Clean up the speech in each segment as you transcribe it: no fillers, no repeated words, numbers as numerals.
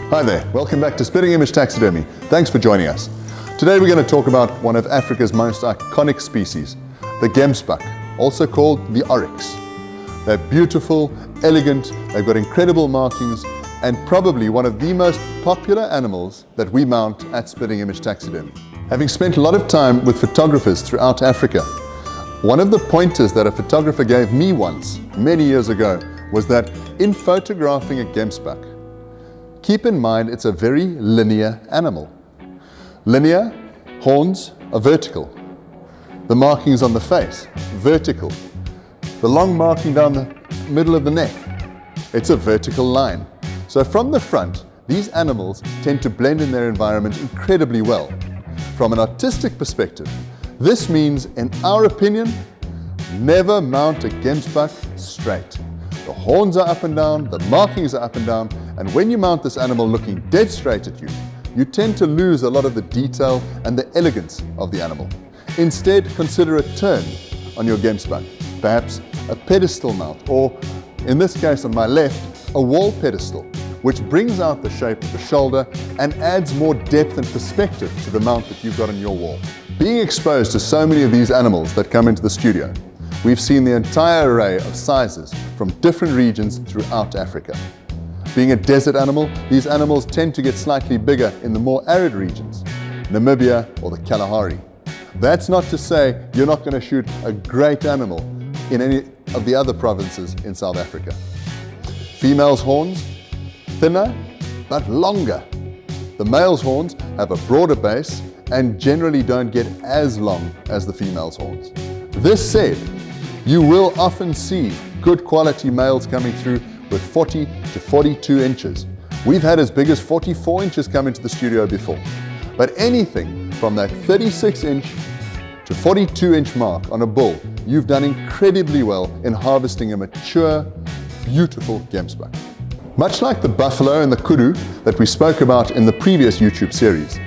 Hi there, welcome back to Splitting Image Taxidermy. Thanks for joining us. Today we're going to talk about one of Africa's most iconic species, the Gemsbok, also called the oryx. They're beautiful, elegant, they've got incredible markings, and probably one of the most popular animals that we mount at Splitting Image Taxidermy. Having spent a lot of time with photographers throughout Africa, one of the pointers that a photographer gave me once, many years ago, was that in photographing a Gemsbok, keep in mind it's a very linear animal. Linear, horns are vertical. The markings on the face, vertical. The long marking down the middle of the neck, it's a vertical line. So from the front, these animals tend to blend in their environment incredibly well. From an artistic perspective, this means, in our opinion, never mount a Gemsbok straight. The horns are up and down, the markings are up and down, and when you mount this animal looking dead straight at you, you tend to lose a lot of the detail and the elegance of the animal. Instead, consider a turn on your Gemsbok, perhaps a pedestal mount, or in this case on my left, a wall pedestal, which brings out the shape of the shoulder and adds more depth and perspective to the mount that you've got on your wall. Being exposed to so many of these animals that come into the studio, we've seen the entire array of sizes from different regions throughout Africa. Being a desert animal, these animals tend to get slightly bigger in the more arid regions, Namibia or the Kalahari. That's not to say you're not going to shoot a great animal in any of the other provinces in South Africa. Females' horns, thinner but longer. The male's horns have a broader base and generally don't get as long as the female's horns. This said, you will often see good quality males coming through with 40 to 42 inches. We've had as big as 44 inches come into the studio before. But anything from that 36 inch to 42 inch mark on a bull, you've done incredibly well in harvesting a mature, beautiful Gemsbok. Much like the buffalo and the kudu that we spoke about in the previous YouTube series,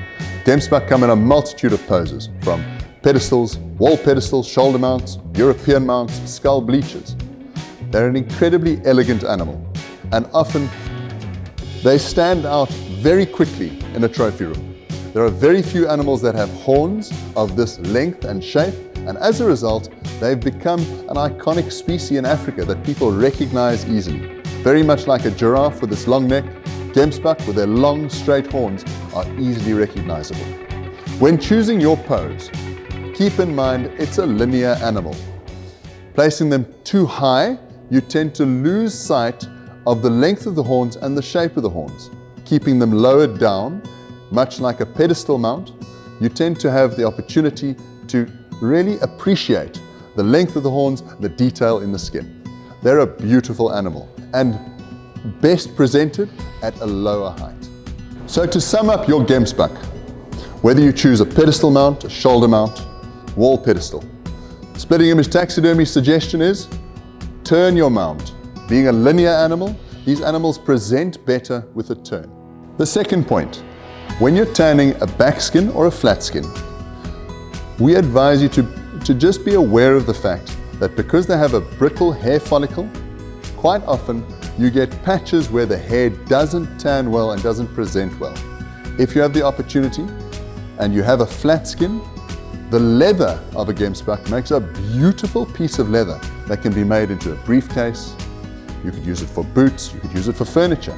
Gemsbok come in a multitude of poses, from pedestals, wall pedestals, shoulder mounts, European mounts, skull bleachers. They're an incredibly elegant animal, and often they stand out very quickly in a trophy room. There are very few animals that have horns of this length and shape, and as a result, they've become an iconic species in Africa that people recognize easily. Very much like a giraffe with its long neck, Gemsbok with their long straight horns are easily recognizable. When choosing your pose, keep in mind it's a linear animal. Placing them too high, you tend to lose sight of the length of the horns and the shape of the horns. Keeping them lowered down, much like a pedestal mount, you tend to have the opportunity to really appreciate the length of the horns, the detail in the skin. They're a beautiful animal and best presented at a lower height. So to sum up your Gemsbok, whether you choose a pedestal mount, a shoulder mount, wall pedestal, Splitting Image Taxidermy's suggestion is turn your mount. Being a linear animal, these animals present better with a turn. The second point, when you're tanning a backskin or a flat skin, we advise you to just be aware of the fact that because they have a brittle hair follicle, quite often you get patches where the hair doesn't tan well and doesn't present well. If you have the opportunity and you have a flat skin, the leather of a Gemsbok makes a beautiful piece of leather that can be made into a briefcase. You could use it for boots, you could use it for furniture.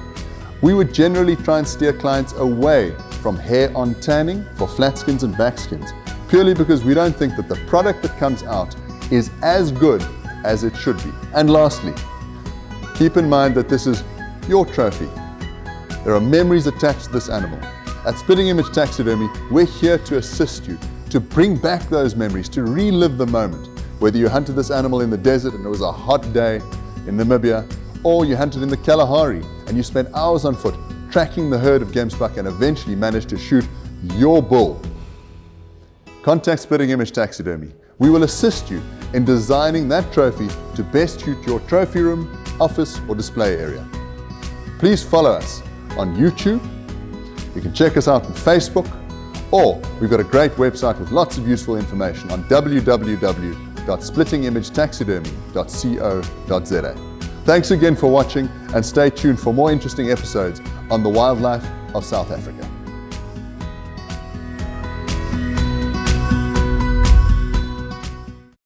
We would generally try and steer clients away from hair-on tanning for flat skins and back skins, purely because we don't think that the product that comes out is as good as it should be. And lastly, keep in mind that this is your trophy. There are memories attached to this animal. At Splitting Image Taxidermy, we're here to assist you, to bring back those memories, to relive the moment. Whether you hunted this animal in the desert and it was a hot day in Namibia, or you hunted in the Kalahari and you spent hours on foot tracking the herd of Gemsbok and eventually managed to shoot your bull. Contact Splitting Image Taxidermy. We will assist you in designing that trophy to best suit your trophy room, office or display area. Please follow us on YouTube. You can check us out on Facebook, or we've got a great website with lots of useful information on www.splittingimagetaxidermy.co.za. Thanks again for watching, and stay tuned for more interesting episodes on the wildlife of South Africa.